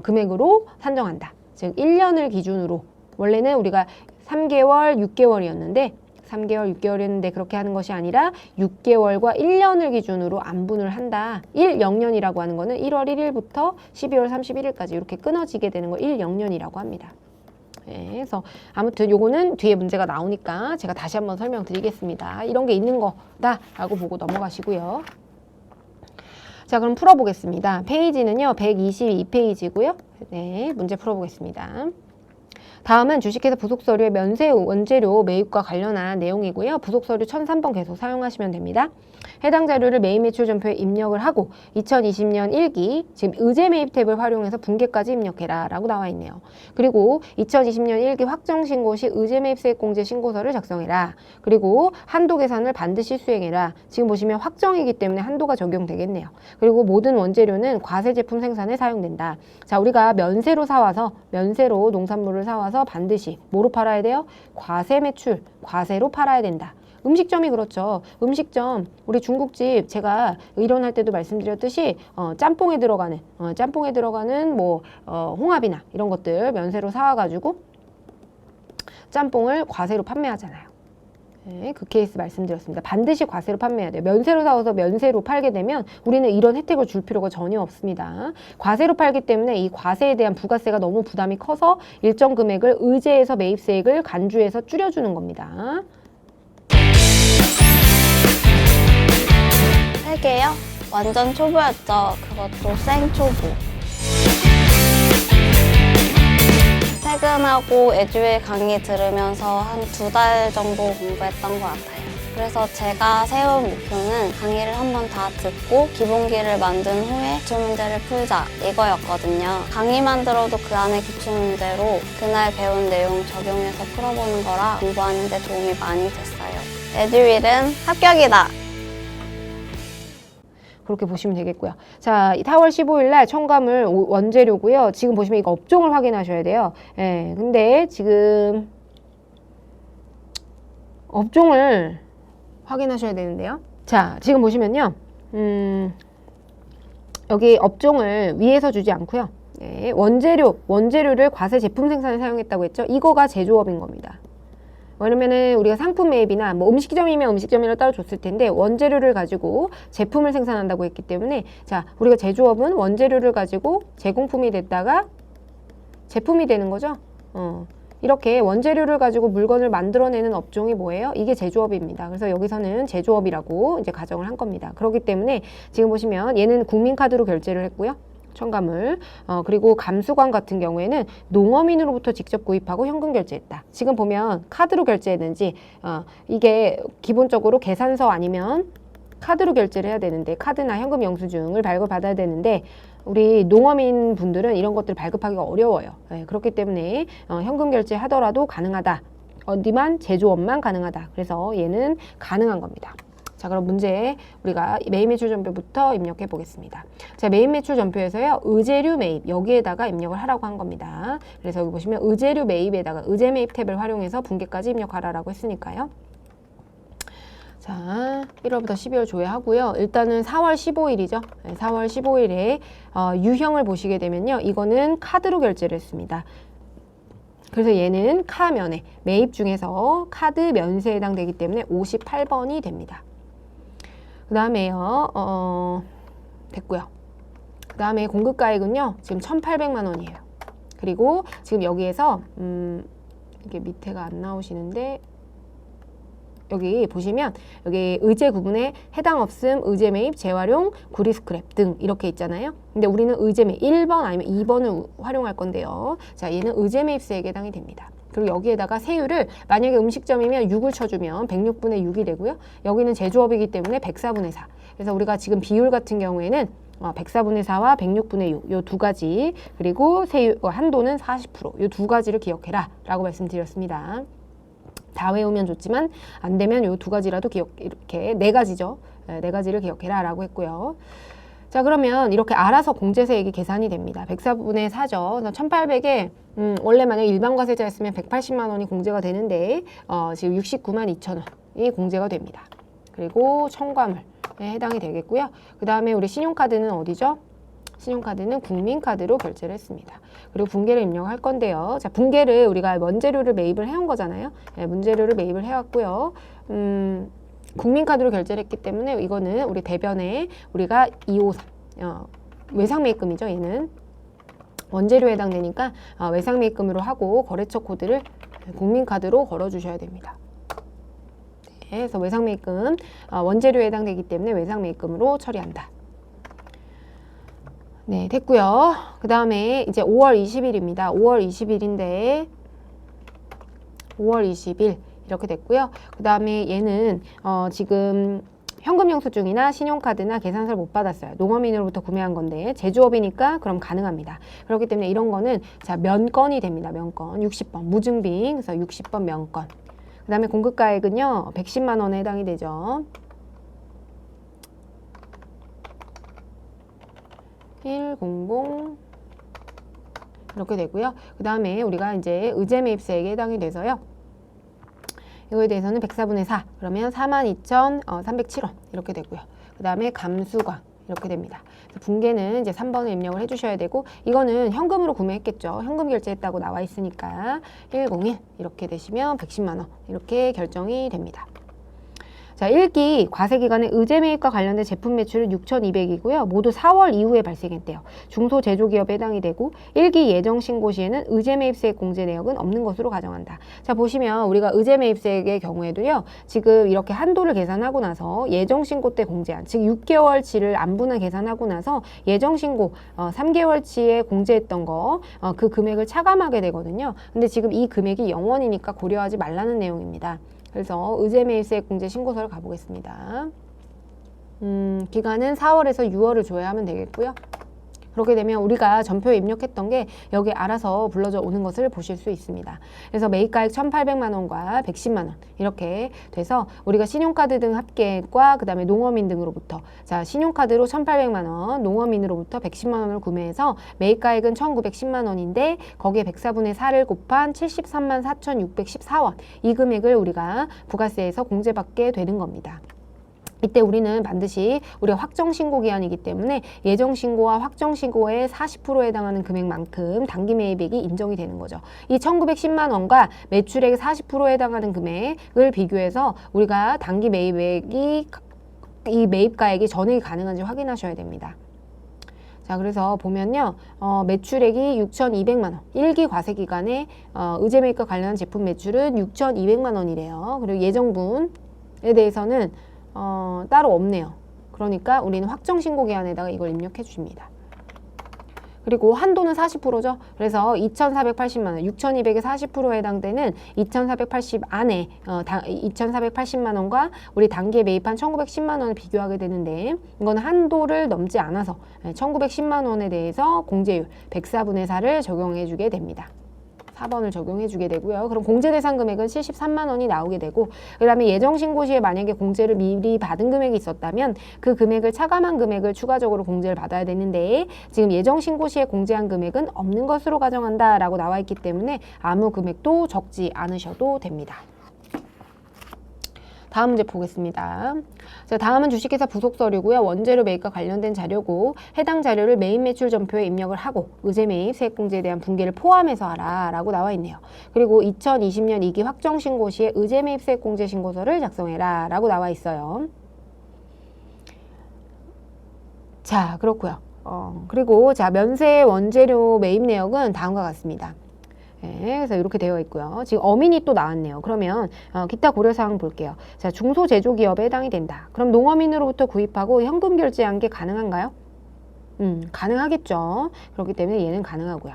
금액으로 산정한다. 즉 1년을 기준으로 원래는 우리가 3개월, 6개월이었는데 3개월, 6개월이었는데 그렇게 하는 것이 아니라 6개월과 1년을 기준으로 안분을 한다. 1영년이라고 하는 거는 1월 1일부터 12월 31일까지 이렇게 끊어지게 되는 걸 1영년이라고 합니다. 그래서 아무튼 요거는 뒤에 문제가 나오니까 제가 다시 한번 설명드리겠습니다. 이런 게 있는 거다라고 보고 넘어가시고요. 자, 그럼 풀어보겠습니다. 페이지는요, 122페이지고요. 네, 문제 풀어보겠습니다. 다음은 주식회사 부속서류의 면세 원재료 매입과 관련한 내용이고요. 부속서류 1003번 계속 사용하시면 됩니다. 해당 자료를 매입 매출 전표에 입력을 하고 2020년 1기 지금 의제 매입 탭을 활용해서 분기까지 입력해라 라고 나와 있네요. 그리고 2020년 1기 확정 신고 시 의제 매입세액 공제 신고서를 작성해라. 그리고 한도 계산을 반드시 수행해라. 지금 보시면 확정이기 때문에 한도가 적용되겠네요. 그리고 모든 원재료는 과세 제품 생산에 사용된다. 자, 우리가 면세로 농산물을 사와서 반드시 뭐로 팔아야 돼요? 과세 매출, 과세로 팔아야 된다. 음식점이 그렇죠. 음식점, 우리 중국집 제가 이론할 때도 말씀드렸듯이 짬뽕에 들어가는 뭐 홍합이나 이런 것들 면세로 사와가지고 짬뽕을 과세로 판매하잖아요. 네, 그 케이스 말씀드렸습니다. 반드시 과세로 판매해야 돼요. 면세로 사와서 면세로 팔게 되면 우리는 이런 혜택을 줄 필요가 전혀 없습니다. 과세로 팔기 때문에 이 과세에 대한 부가세가 너무 부담이 커서 일정 금액을 의제에서 매입세액을 간주해서 줄여주는 겁니다. 할게요. 완전 초보였죠. 그것도 생초보. 퇴근하고 에듀윌 강의 들으면서 한 2달 정도 공부했던 것 같아요. 그래서 제가 세운 목표는 강의를 한번 다 듣고 기본기를 만든 후에 기출문제를 풀자 이거였거든요. 강의만 들어도 그 안에 기출문제로 그날 배운 내용 적용해서 풀어보는 거라 공부하는 데 도움이 많이 됐어요. 에듀윌은 합격이다! 그렇게 보시면 되겠고요. 자, 4월 15일 날 첨가물 원재료고요. 지금 보시면 이거 업종을 확인하셔야 돼요. 예, 근데 지금 업종을 확인하셔야 되는데요. 자, 지금 보시면요. 여기 업종을 위에서 주지 않고요. 네, 원재료를 과세 제품 생산에 사용했다고 했죠. 이거가 제조업인 겁니다. 왜냐면은 우리가 상품 매입이나 뭐 음식점이면 음식점이라 따로 줬을 텐데 원재료를 가지고 제품을 생산한다고 했기 때문에 자, 우리가 제조업은 원재료를 가지고 제공품이 됐다가 제품이 되는 거죠. 이렇게 원재료를 가지고 물건을 만들어내는 업종이 뭐예요? 이게 제조업입니다. 그래서 여기서는 제조업이라고 이제 가정을 한 겁니다. 그렇기 때문에 지금 보시면 얘는 국민카드로 결제를 했고요. 첨가물. 그리고 감수관 같은 경우에는 농어민으로부터 직접 구입하고 현금 결제했다. 지금 보면 카드로 결제했는지 이게 기본적으로 계산서 아니면 카드로 결제를 해야 되는데 카드나 현금 영수증을 발급받아야 되는데 우리 농어민 분들은 이런 것들 발급하기가 어려워요. 네, 그렇기 때문에 현금 결제 하더라도 가능하다. 어디만 제조업만 가능하다. 그래서 얘는 가능한 겁니다. 자, 그럼 문제 우리가 매입 매출 전표부터 입력해 보겠습니다. 자, 매입 매출 전표에서요. 의제류 매입 여기에다가 입력을 하라고 한 겁니다. 그래서 여기 보시면 의제류 매입에다가 의제 매입 탭을 활용해서 분계까지 입력하라라고 했으니까요. 자, 1월부터 12월 조회하고요. 일단은 4월 15일이죠. 4월 15일에 유형을 보시게 되면요. 이거는 카드로 결제를 했습니다. 그래서 얘는 카면에 매입 중에서 카드 면세에 해당되기 때문에 58번이 됩니다. 그 다음에요, 됐고요. 그 다음에 공급가액은요, 지금 1,800만 원이에요. 그리고 지금 여기에서, 이게 밑에가 안 나오시는데, 여기 보시면, 여기 의제 구분에 해당 없음, 의제 매입, 재활용, 구리 스크랩 등 이렇게 있잖아요. 근데 우리는 의제 매입 1번 아니면 2번을 활용할 건데요. 자, 얘는 의제 매입세액에 해당이 됩니다. 그리고 여기에다가 세율을 만약에 음식점이면 6을 쳐주면 106분의 6이 되고요. 여기는 제조업이기 때문에 104분의 4. 그래서 우리가 지금 비율 같은 경우에는 104분의 4와 106분의 6, 요 두 가지, 그리고 세율, 한도는 40%, 요 두 가지를 기억해라 라고 말씀드렸습니다. 다 외우면 좋지만 안 되면 요 두 가지라도 이렇게 네 가지죠. 네 가지를 기억해라 라고 했고요. 자, 그러면 이렇게 알아서 공제세액이 계산이 됩니다. 104분의 4죠. 1,800에 원래 만약에 일반 과세자였으면 180만 원이 공제가 되는데 지금 69만 2천 원이 공제가 됩니다. 그리고 첨가물에 해당이 되겠고요. 그 다음에 우리 신용카드는 어디죠? 신용카드는 국민카드로 결제를 했습니다. 그리고 분계를 입력할 건데요. 자, 분계를 우리가 원재료를 매입을 해온 거잖아요. 네, 문재료를 매입을 해왔고요. 국민카드로 결제를 했기 때문에 이거는 우리 대변에 우리가 253 외상매입금이죠. 얘는 원재료에 해당되니까 외상매입금으로 하고 거래처 코드를 국민카드로 걸어주셔야 됩니다. 네, 그래서 외상매입금 원재료에 해당되기 때문에 외상매입금으로 처리한다. 네, 됐고요. 그 다음에 이제 5월 20일입니다. 5월 20일인데 5월 20일 이렇게 됐고요. 그 다음에 얘는 지금 현금 영수증이나 신용카드나 계산서를 못 받았어요. 농어민으로부터 구매한 건데 제조업이니까 그럼 가능합니다. 그렇기 때문에 이런 거는 자, 면건이 됩니다. 면건 60번 무증빙, 그래서 60번 면건. 그 다음에 공급가액은요 110만 원에 해당이 되죠. 100 이렇게 되고요. 그 다음에 우리가 이제 의제 매입세액에 해당이 돼서요. 이거에 대해서는 104분의 4 그러면 42,307원 이렇게 되고요. 그 다음에 감수관 이렇게 됩니다. 분계는 이제 3번을 입력을 해주셔야 되고 이거는 현금으로 구매했겠죠. 현금 결제했다고 나와 있으니까 101 이렇게 되시면 110만 원 이렇게 결정이 됩니다. 자, 1기 과세 기간에 의제 매입과 관련된 제품 매출은 6,200이고요. 모두 4월 이후에 발생했대요. 중소제조기업에 해당이 되고 1기 예정 신고 시에는 의제 매입세액 공제 내역은 없는 것으로 가정한다. 자, 보시면 우리가 의제 매입세액의 경우에도요. 지금 이렇게 한도를 계산하고 나서 예정 신고 때 공제한, 즉 6개월치를 안분할 계산하고 나서 예정 신고 3개월치에 공제했던 거 그 금액을 차감하게 되거든요. 근데 지금 이 금액이 0원이니까 고려하지 말라는 내용입니다. 그래서 의제 매입세액 공제 신고서를 가보겠습니다. 기간은 4월에서 6월을 줘야 하면 되겠고요. 그렇게 되면 우리가 전표에 입력했던 게 여기 알아서 불러져 오는 것을 보실 수 있습니다. 그래서 매입가액 1,800만 원과 110만 원 이렇게 돼서 우리가 신용카드 등 합계액과 그 다음에 농어민 등으로부터, 자, 신용카드로 1,800만 원, 농어민으로부터 110만 원을 구매해서 매입가액은 1,910만 원인데 거기에 104분의 4를 곱한 73만 4,614원, 이 금액을 우리가 부가세에서 공제받게 되는 겁니다. 이때 우리는 반드시 우리가 확정신고 기한이기 때문에 예정신고와 확정신고의 40%에 해당하는 금액만큼 단기 매입액이 인정이 되는 거죠. 이 1,910만 원과 매출액의 40%에 해당하는 금액을 비교해서 우리가 단기 매입액이, 이 매입가액이 전액이 가능한지 확인하셔야 됩니다. 자, 그래서 보면요, 매출액이 6,200만 원, 1기 과세 기간에 의제 매입과 관련한 제품 매출은 6,200만 원이래요. 그리고 예정분에 대해서는 따로 없네요. 그러니까 우리는 확정신고 기한에다가 이걸 입력해 주십니다. 그리고 한도는 40%죠. 그래서 2,480만 원, 6,200에 40%에 해당되는 2,480 안에 2,480만 원과 우리 단기에 매입한 1,910만 원을 비교하게 되는데 이거는 한도를 넘지 않아서 1,910만 원에 대해서 공제율 104분의 4를 적용해 주게 됩니다. 4번을 적용해 주게 되고요. 그럼 공제 대상 금액은 73만 원이 나오게 되고, 그 다음에 예정 신고 시에 만약에 공제를 미리 받은 금액이 있었다면 그 금액을 차감한 금액을 추가적으로 공제를 받아야 되는데 지금 예정 신고 시에 공제한 금액은 없는 것으로 가정한다 라고 나와 있기 때문에 아무 금액도 적지 않으셔도 됩니다. 다음 문제 보겠습니다. 자, 다음은 주식회사 부속 서류고요. 원재료 매입과 관련된 자료고 해당 자료를 매입 매출 전표에 입력을 하고 의제 매입 세액 공제에 대한 분계를 포함해서 하라 라고 나와 있네요. 그리고 2020년 2기 확정 신고 시에 의제 매입 세액 공제 신고서를 작성해라 라고 나와 있어요. 자, 그렇고요. 그리고 자, 면세 원재료 매입 내역은 다음과 같습니다. 네, 그래서 이렇게 되어 있고요. 지금 어민이 또 나왔네요. 그러면 기타 고려사항 볼게요. 자, 중소제조기업에 해당이 된다. 그럼 농어민으로부터 구입하고 현금 결제한 게 가능한가요? 가능하겠죠. 그렇기 때문에 얘는 가능하고요.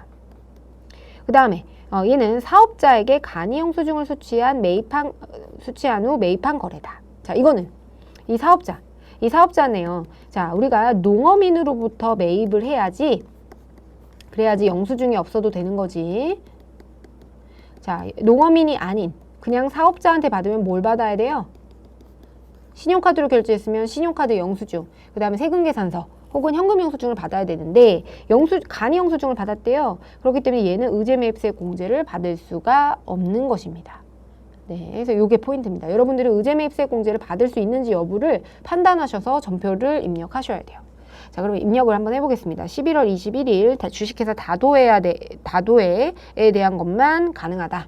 그 다음에 얘는 사업자에게 간이 영수증을 수취한 후 매입한 거래다. 자, 이거는 이 사업자네요. 자, 우리가 농어민으로부터 매입을 해야지, 그래야지 영수증이 없어도 되는 거지. 자, 농어민이 아닌 그냥 사업자한테 받으면 뭘 받아야 돼요? 신용카드로 결제했으면 신용카드 영수증, 그 다음에 세금계산서 혹은 현금 영수증을 받아야 되는데 간이 영수증을 받았대요. 그렇기 때문에 얘는 의제 매입세 공제를 받을 수가 없는 것입니다. 네, 그래서 이게 포인트입니다. 여러분들이 의제 매입세 공제를 받을 수 있는지 여부를 판단하셔서 전표를 입력하셔야 돼요. 자, 그럼 입력을 한번 해보겠습니다. 11월 21일 주식회사 다도해에 대한 것만 가능하다.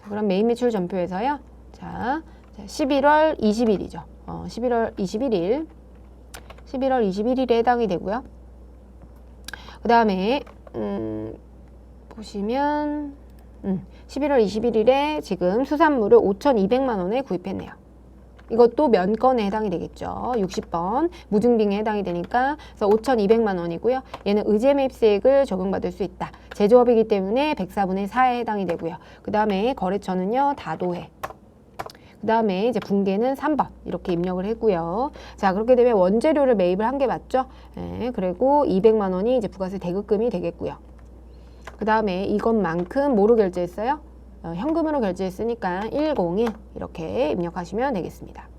자, 그럼 매입 매출 전표에서요. 자, 11월 20일이죠. 11월 21일에 해당이 되고요. 그 다음에 보시면 11월 21일에 지금 수산물을 5,200만 원에 구입했네요. 이것도 면건에 해당이 되겠죠. 60번 무증빙에 해당이 되니까 그래서 5,200만 원이고요. 얘는 의제 매입세액을 적용받을 수 있다. 제조업이기 때문에 104분의 4에 해당이 되고요. 그 다음에 거래처는요, 다도해. 그 다음에 이제 분계는 3번 이렇게 입력을 했고요. 자, 그렇게 되면 원재료를 매입을 한 게 맞죠? 네, 그리고 200만 원이 이제 부가세 대급금이 되겠고요. 그 다음에 이것만큼 뭐로 결제했어요? 현금으로 결제했으니까 101 이렇게 입력하시면 되겠습니다.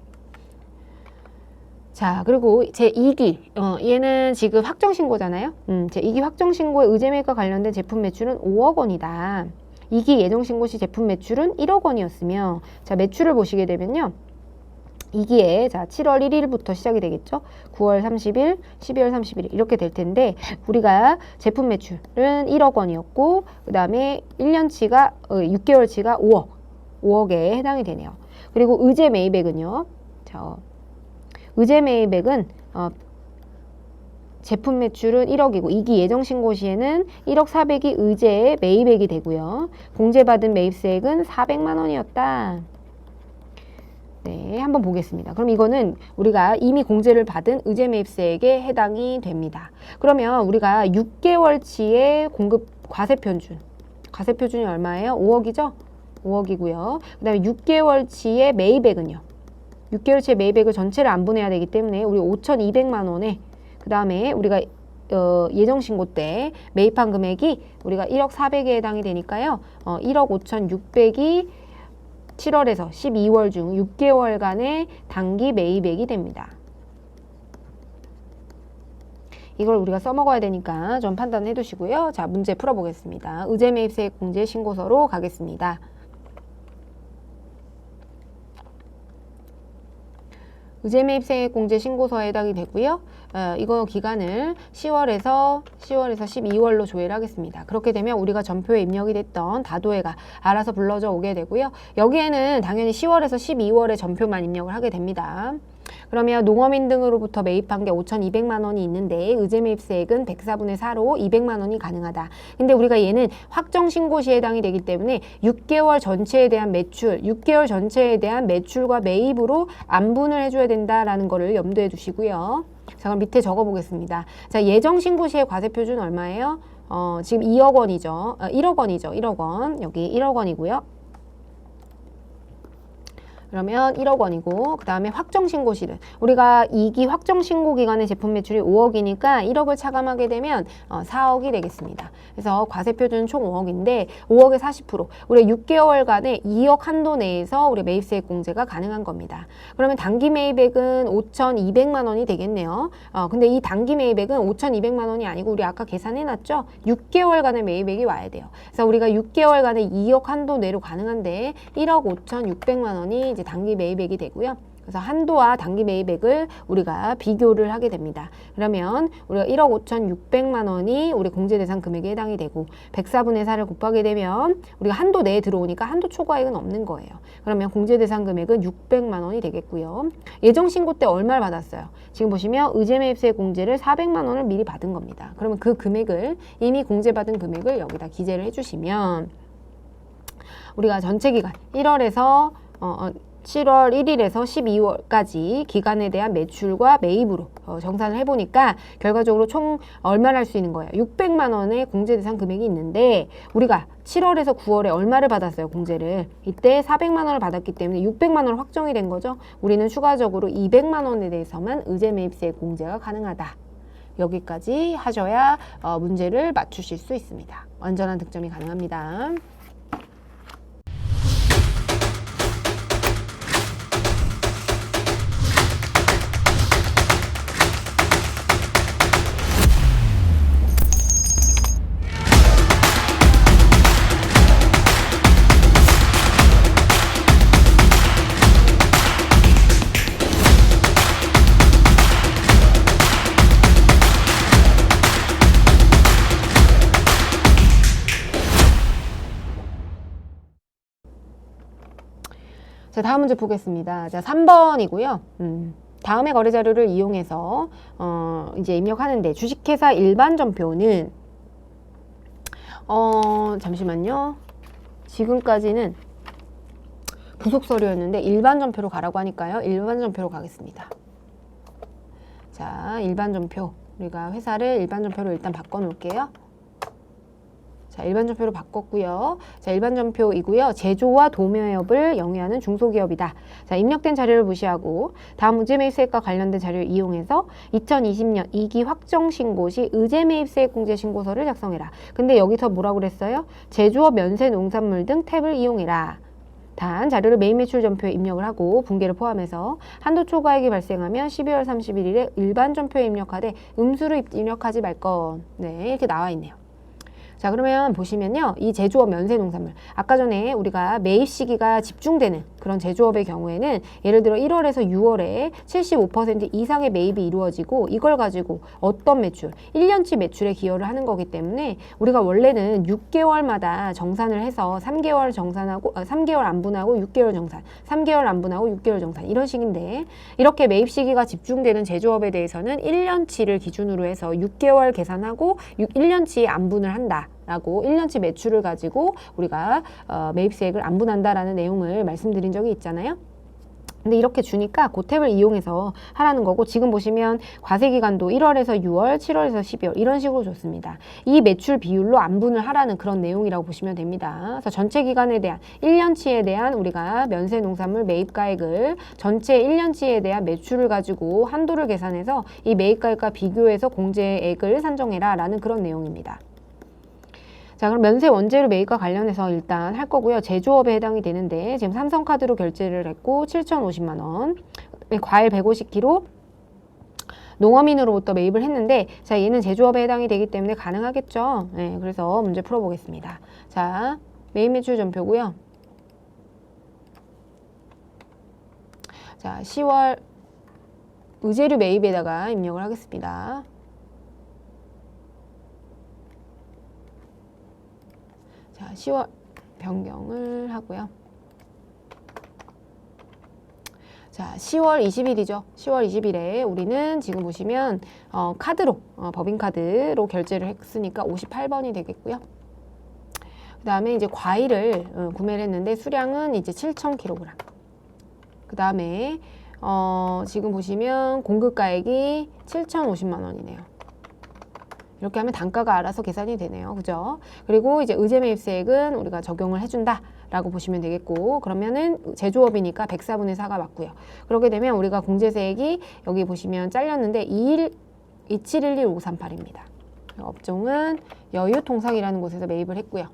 자, 그리고 제2기 얘는 지금 확정신고잖아요. 제2기 확정신고의 의제 매입과 관련된 제품 매출은 5억 원이다. 2기 예정신고 시 제품 매출은 1억 원이었으며, 자, 매출을 보시게 되면요. 2기에 자 7월 1일부터 시작이 되겠죠. 9월 30일, 12월 31일 이렇게 될 텐데 우리가 제품 매출은 1억 원이었고 그 다음에 1년치가 6개월치가 5억에 해당이 되네요. 그리고 의제 매입액은요. 자, 의제 매입액은 제품 매출은 1억이고 2기 예정신고 시에는 1억 400이 의제의 매입액이 되고요. 공제받은 매입세액은 400만 원이었다. 네, 한번 보겠습니다. 그럼 이거는 우리가 이미 공제를 받은 의제 매입세액에 해당이 됩니다. 그러면 우리가 6개월치의 공급 과세표준, 과세표준이 얼마예요? 5억이죠? 5억이고요. 그 다음에 6개월치의 매입액은요. 6개월치의 매입액을 전체를 안 분해야 되기 때문에 우리 5,200만 원에 그 다음에 우리가 예정신고 때 매입한 금액이 우리가 1억 400에 해당이 되니까요. 1억 5,600이 7월에서 12월 중 6개월간의 단기 매입액이 됩니다. 이걸 우리가 써먹어야 되니까 좀 판단해 두시고요. 자, 문제 풀어보겠습니다. 의제 매입세액 공제 신고서로 가겠습니다. 의제 매입세액 공제 신고서에 해당이 되고요. 이거 기간을 10월에서 12월로 조회를 하겠습니다. 그렇게 되면 우리가 전표에 입력이 됐던 다도해가 알아서 불러져 오게 되고요. 여기에는 당연히 10월에서 12월에 전표만 입력을 하게 됩니다. 그러면 농어민 등으로부터 매입한 게 5,200만 원이 있는데 의제 매입세액은 104분의 4로 200만 원이 가능하다. 근데 우리가 얘는 확정 신고 시에 해당이 되기 때문에 6개월 전체에 대한 매출, 6개월 전체에 대한 매출과 매입으로 안분을 해줘야 된다라는 거를 염두에 두시고요. 자, 그럼 밑에 적어 보겠습니다. 자, 예정 신고 시의 과세 표준 얼마예요? 지금 2억 원이죠. 1억 원이죠. 1억 원. 여기 1억 원이고요. 그러면 1억 원이고 그 다음에 확정신고시는 우리가 2기 확정신고 기간의 제품 매출이 5억이니까 1억을 차감하게 되면 4억이 되겠습니다. 그래서 과세표준 총 5억인데 5억의 40% 우리가 6개월간의 2억 한도 내에서 우리 매입세액 공제가 가능한 겁니다. 그러면 단기 매입액은 5,200만 원이 되겠네요. 근데 이 단기 매입액은 5,200만 원이 아니고 우리 아까 계산해놨죠? 6개월간의 매입액이 와야 돼요. 그래서 우리가 6개월간의 2억 한도 내로 가능한데 1억 5,600만 원이 이제 단기 매입액이 되고요. 그래서 한도와 단기 매입액을 우리가 비교를 하게 됩니다. 그러면 우리가 1억 5,600만 원이 우리 공제 대상 금액에 해당이 되고 104분의 4를 곱하게 되면 우리가 한도 내에 들어오니까 한도 초과액은 없는 거예요. 그러면 공제 대상 금액은 600만 원이 되겠고요. 예정 신고 때 얼마를 받았어요? 지금 보시면 의제 매입세 공제를 400만 원을 미리 받은 겁니다. 그러면 그 금액을 이미 공제받은 금액을 여기다 기재를 해주시면 우리가 전체 기간 1월에서 7월 1일에서 12월까지 기간에 대한 매출과 매입으로 정산을 해보니까 결과적으로 총 얼마를 할 수 있는 거예요? 600만 원의 공제 대상 금액이 있는데 우리가 7월에서 9월에 얼마를 받았어요? 공제를. 이때 400만 원을 받았기 때문에 600만 원 확정이 된 거죠. 우리는 추가적으로 200만 원에 대해서만 의제 매입세 공제가 가능하다. 여기까지 하셔야 문제를 맞추실 수 있습니다. 완전한 득점이 가능합니다. 자, 다음 문제 보겠습니다. 자, 3번이고요. 다음의 거래 자료를 이용해서 이제 입력하는데 주식회사 일반 전표는 잠시만요. 지금까지는 부속 서류였는데 일반 전표로 가라고 하니까요. 일반 전표로 가겠습니다. 자, 일반 전표. 우리가 회사를 일반 전표로 일단 바꿔 놓을게요. 자, 일반 전표로 바꿨고요. 자, 일반 전표이고요. 제조와 도매업을 영위하는 중소기업이다. 자, 입력된 자료를 무시하고 다음 의제 매입세액과 관련된 자료를 이용해서 2020년 2기 확정 신고 시 의제 매입세액 공제 신고서를 작성해라. 근데 여기서 뭐라고 그랬어요? 제조업, 면세, 농산물 등 탭을 이용해라. 단 자료를 매입 매출 전표에 입력을 하고 분계를 포함해서 한도 초과액이 발생하면 12월 31일에 일반 전표에 입력하되 음수를 입력하지 말 것. 네, 이렇게 나와 있네요. 자, 그러면 보시면요. 이 제조업 면세 농산물. 아까 전에 우리가 매입 시기가 집중되는 그런 제조업의 경우에는 예를 들어 1월에서 6월에 75% 이상의 매입이 이루어지고 이걸 가지고 어떤 매출, 1년치 매출에 기여를 하는 거기 때문에 우리가 원래는 6개월마다 정산을 해서 3개월 정산하고 3개월 안분하고 6개월 정산, 3개월 안분하고 6개월 정산 이런 식인데 이렇게 매입 시기가 집중되는 제조업에 대해서는 1년치를 기준으로 해서 6개월 계산하고 1년치 안분을 한다. 라고 1년치 매출을 가지고 우리가 매입세액을 안분한다라는 내용을 말씀드린 적이 있잖아요. 근데 이렇게 주니까 그 탭을 이용해서 하라는 거고 지금 보시면 과세기간도 1월에서 6월, 7월에서 12월 이런 식으로 줬습니다. 이 매출 비율로 안분을 하라는 그런 내용이라고 보시면 됩니다. 그래서 전체 기간에 대한 1년치에 대한 우리가 면세 농산물 매입가액을 전체 1년치에 대한 매출을 가지고 한도를 계산해서 이 매입가액과 비교해서 공제액을 산정해라 라는 그런 내용입니다. 자, 그럼 면세 원재료 매입과 관련해서 일단 할 거고요. 제조업에 해당이 되는데 지금 삼성카드로 결제를 했고 7,050만 원, 과일 150kg, 농어민으로부터 매입을 했는데 자, 얘는 제조업에 해당이 되기 때문에 가능하겠죠. 네, 그래서 문제 풀어보겠습니다. 자, 매입 매출 전표고요. 자, 10월 의제류 매입에다가 입력을 하겠습니다. 자, 10월 변경을 하고요. 자, 10월 20일이죠. 10월 20일에 우리는 지금 보시면 카드로, 법인카드로 결제를 했으니까 58번이 되겠고요. 그 다음에 이제 과일을 구매를 했는데 수량은 이제 7,000kg. 그 다음에 지금 보시면 공급가액이 7,050만 원이네요. 이렇게 하면 단가가 알아서 계산이 되네요. 그죠? 그리고 이제 의제매입세액은 우리가 적용을 해준다 라고 보시면 되겠고 그러면은 제조업이니까 104분의 4가 맞고요. 그렇게 되면 우리가 공제세액이 여기 보시면 잘렸는데 2711538입니다. 업종은 여유통상이라는 곳에서 매입을 했고요.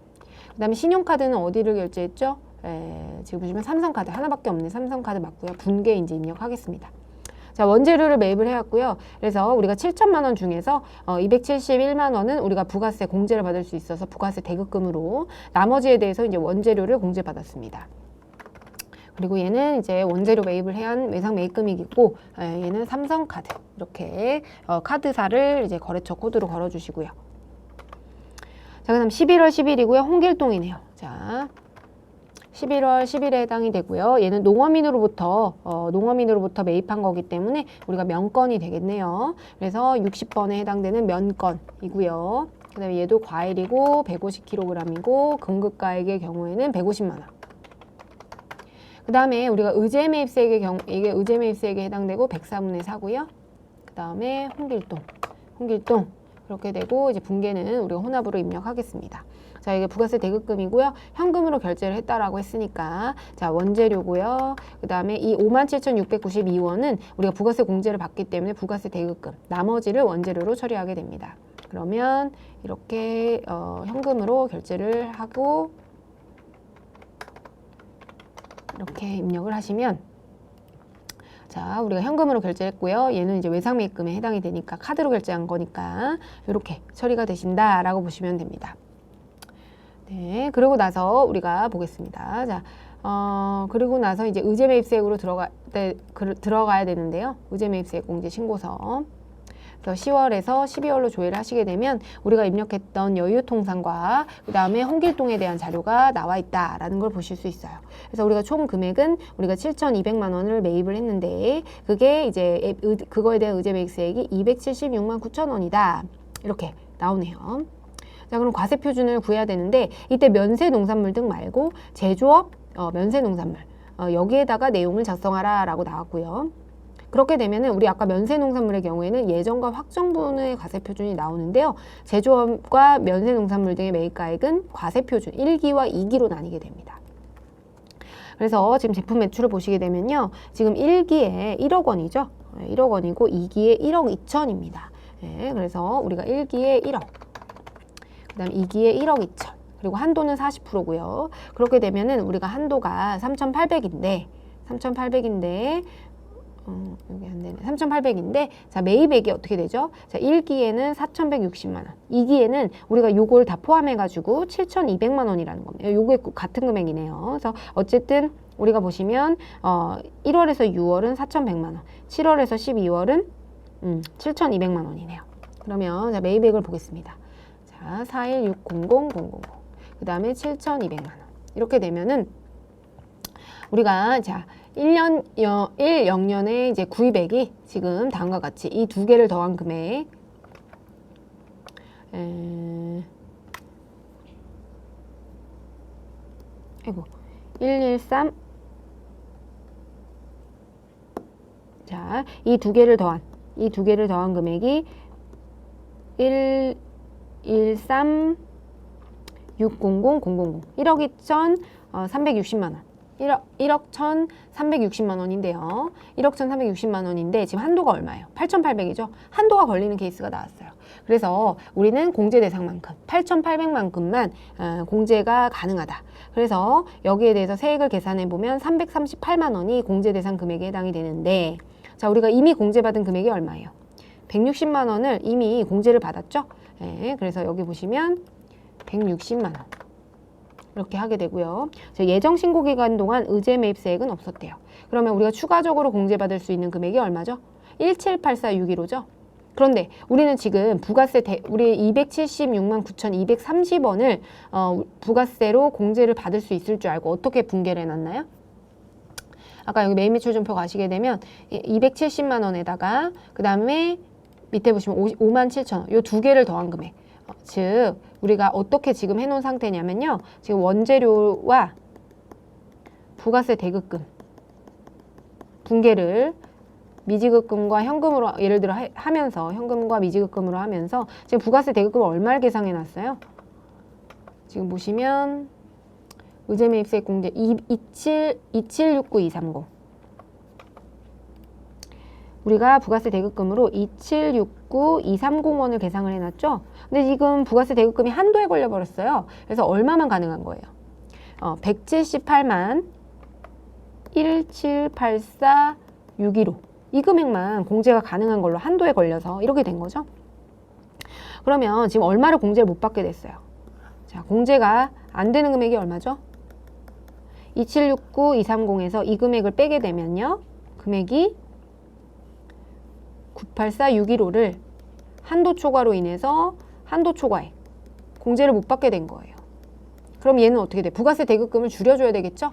그 다음에 신용카드는 어디를 결제했죠? 지금 보시면 삼성카드 하나밖에 없는 삼성카드 맞고요. 분개 이제 입력하겠습니다. 자, 원재료를 매입을 해왔고요. 그래서 우리가 7천만 원 중에서 271만 원은 우리가 부가세 공제를 받을 수 있어서 부가세 대급금으로 나머지에 대해서 이제 원재료를 공제받았습니다. 그리고 얘는 이제 원재료 매입을 해한 외상 매입금이고 얘는 삼성카드 이렇게 카드사를 이제 거래처 코드로 걸어주시고요. 자, 그다음 11월 10일이고요. 홍길동이네요. 자. 11월 10일에 해당이 되고요. 얘는 농어민으로부터 매입한 거기 때문에 우리가 면건이 되겠네요. 그래서 60번에 해당되는 면건이고요. 그 다음에 얘도 과일이고 150kg이고 공급가액의 경우에는 150만 원. 그 다음에 우리가 의제매입세액의 경우 이게 의제매입세액에 해당되고 104분의 4고요. 그 다음에 홍길동 그렇게 되고 이제 분개는 우리가 혼합으로 입력하겠습니다. 자, 이게 부가세 대급금이고요. 현금으로 결제를 했다라고 했으니까 자, 원재료고요. 그 다음에 이 57,692원은 우리가 부가세 공제를 받기 때문에 부가세 대급금, 나머지를 원재료로 처리하게 됩니다. 그러면 이렇게 현금으로 결제를 하고 이렇게 입력을 하시면 자, 우리가 현금으로 결제했고요. 얘는 이제 외상매입금에 해당이 되니까 카드로 결제한 거니까 이렇게 처리가 되신다라고 보시면 됩니다. 네, 그러고 나서 우리가 보겠습니다. 자, 그리고 나서 이제 의제매입세액으로 들어가야 되는데요. 의제매입세액 공제 신고서. 그래서 10월에서 12월로 조회를 하시게 되면 우리가 입력했던 여유통상과 그 다음에 홍길동에 대한 자료가 나와 있다라는 걸 보실 수 있어요. 그래서 우리가 총 금액은 우리가 7,200만 원을 매입을 했는데 그게 이제 그거에 대한 의제매입세액이 276만 9천 원이다. 이렇게 나오네요. 자, 그럼 과세 표준을 구해야 되는데 이때 면세 농산물 등 말고 제조업 면세 농산물 여기에다가 내용을 작성하라 라고 나왔고요. 그렇게 되면은 우리 아까 면세 농산물의 경우에는 예정과 확정분의 과세 표준이 나오는데요. 제조업과 면세 농산물 등의 매입가액은 과세 표준 1기와 2기로 나뉘게 됩니다. 그래서 지금 제품 매출을 보시게 되면요. 지금 1기에 1억 원이죠. 1억 원이고 2기에 1억 2천입니다. 네, 그래서 우리가 1기에 1억 그 다음 2기에 1억 2천 그리고 한도는 40%고요. 그렇게 되면은 우리가 한도가 3,800인데 여기 안 되네. 3,800인데, 자, 매입액이 어떻게 되죠? 자, 1기에는 4,160만 원. 2기에는 우리가 요걸 다 포함해가지고 7,200만 원이라는 겁니다. 요게 같은 금액이네요. 그래서 어쨌든 우리가 보시면, 1월에서 6월은 4,100만 원. 7월에서 12월은 7,200만 원이네요. 그러면 자, 매입액을 보겠습니다. 자, 41600,000. 그 다음에 7,200만 원. 이렇게 되면은 우리가 자, 1영년에 이제 구입액이 지금 다음과 같이 이 두 개를 더한 금액 아이고 113 자, 이 두 개를 더한 금액이 113 600,000 1억 2,360만 원 1억 1,360만 원인데요. 1억 1,360만 원인데 지금 한도가 얼마예요? 8,800이죠? 한도가 걸리는 케이스가 나왔어요. 그래서 우리는 공제 대상만큼 8,800만큼만 공제가 가능하다. 그래서 여기에 대해서 세액을 계산해 보면 338만 원이 공제 대상 금액에 해당이 되는데 자, 우리가 이미 공제받은 금액이 얼마예요? 160만 원을 이미 공제를 받았죠? 네, 그래서 여기 보시면 160만 원. 이렇게 하게 되고요. 예정 신고 기간 동안 의제 매입세액은 없었대요. 그러면 우리가 추가적으로 공제받을 수 있는 금액이 얼마죠? 1784615죠. 그런데 우리는 지금 부가세 우리 276만 9,230원을 부가세로 공제를 받을 수 있을 줄 알고 어떻게 분계를 해놨나요? 아까 여기 매입 매출 전표 가시게 되면 270만 원에다가 그 다음에 밑에 보시면 5만 7천 원 요 두 개를 더한 금액. 즉 우리가 어떻게 지금 해놓은 상태냐면요. 지금 원재료와 부가세 대급금 분계를 미지급금과 현금으로 예를 들어 하면서 현금과 미지급금으로 하면서 지금 부가세 대급금을 얼마를 계상해 놨어요? 지금 보시면 의제매입세액 공제 2769230 우리가 부가세 대급금으로 2769230원을 계상을 해놨죠. 근데 지금 부가세 대급금이 한도에 걸려버렸어요. 그래서 얼마만 가능한 거예요? 178만 1784615 이 금액만 공제가 가능한 걸로 한도에 걸려서 이렇게 된 거죠. 그러면 지금 얼마를 공제를 못 받게 됐어요? 자, 공제가 안 되는 금액이 얼마죠? 2769230에서 이 금액을 빼게 되면요. 금액이 984615를 한도 초과로 인해서 한도 초과액 공제를 못 받게 된 거예요. 그럼 얘는 어떻게 돼? 부가세 대급금을 줄여줘야 되겠죠?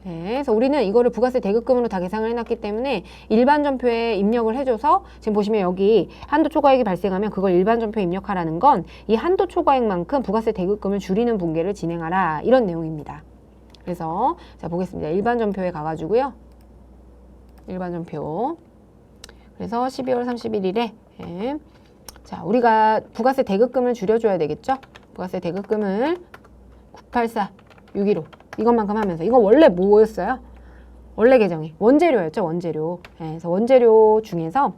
네, 그래서 우리는 이거를 부가세 대급금으로 다 계상을 해놨기 때문에 일반 전표에 입력을 해줘서 지금 보시면 여기 한도 초과액이 발생하면 그걸 일반 전표에 입력하라는 건 이 한도 초과액만큼 부가세 대급금을 줄이는 분계를 진행하라 이런 내용입니다. 그래서 자 보겠습니다. 일반 전표에 가가지고요. 일반 전표 그래서 12월 31일에 자 우리가 부가세 대급금을 줄여줘야 되겠죠? 부가세 대급금을 984615 이것만큼 하면서 이건 원래 뭐였어요? 원래 계정이 원재료였죠. 원재료. 그래서 원재료 중에서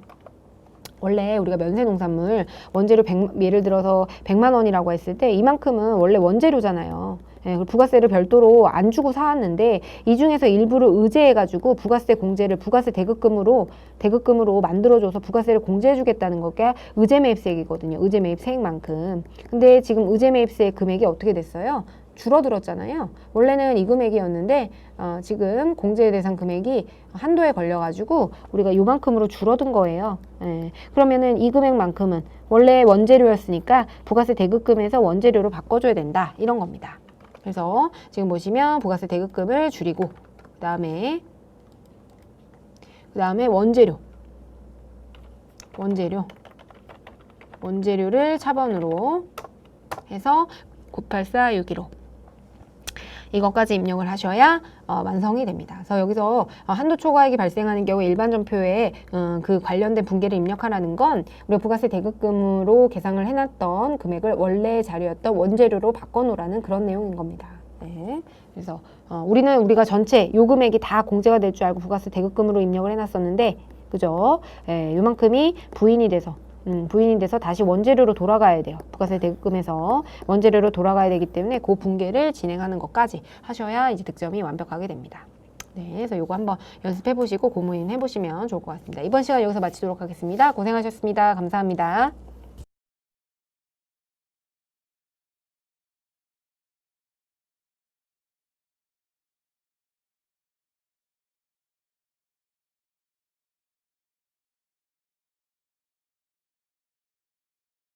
원래 우리가 면세농산물 원재료 예를 들어서 100만 원이라고 했을 때 이만큼은 원래 원재료잖아요. 부가세를 별도로 안 주고 사왔는데 이 중에서 일부를 의제해가지고 부가세 공제를 부가세 대급금으로 만들어줘서 부가세를 공제해주겠다는 거가 의제매입세액이거든요. 의제매입세액만큼. 근데 지금 의제매입세액 금액이 어떻게 됐어요? 줄어들었잖아요. 원래는 이 금액이었는데 지금 공제 대상 금액이 한도에 걸려가지고 우리가 요만큼으로 줄어든 거예요. 그러면은 이 금액만큼은 원래 원재료였으니까 부가세 대급금에서 원재료로 바꿔줘야 된다 이런 겁니다. 그래서 지금 보시면 부가세 대급금을 줄이고 그 다음에 원재료를 차번으로 해서 984615 이것까지 입력을 하셔야 완성이 됩니다. 그래서 여기서 한도 초과액이 발생하는 경우에 일반 전표에 그 관련된 분계를 입력하라는 건 우리가 부가세 대급금으로 계상을 해놨던 금액을 원래 자료였던 원재료로 바꿔놓으라는 그런 내용인 겁니다. 네. 그래서 우리가 전체 요 금액이 다 공제가 될 줄 알고 부가세 대급금으로 입력을 해놨었는데 그죠? 요만큼이 부인이 돼서 다시 원재료로 돌아가야 돼요. 부가세 대급금에서 원재료로 돌아가야 되기 때문에 그 분계를 진행하는 것까지 하셔야 이제 득점이 완벽하게 됩니다. 네, 그래서 요거 한번 연습해 보시고 고민 해 보시면 좋을 것 같습니다. 이번 시간 여기서 마치도록 하겠습니다. 고생하셨습니다. 감사합니다.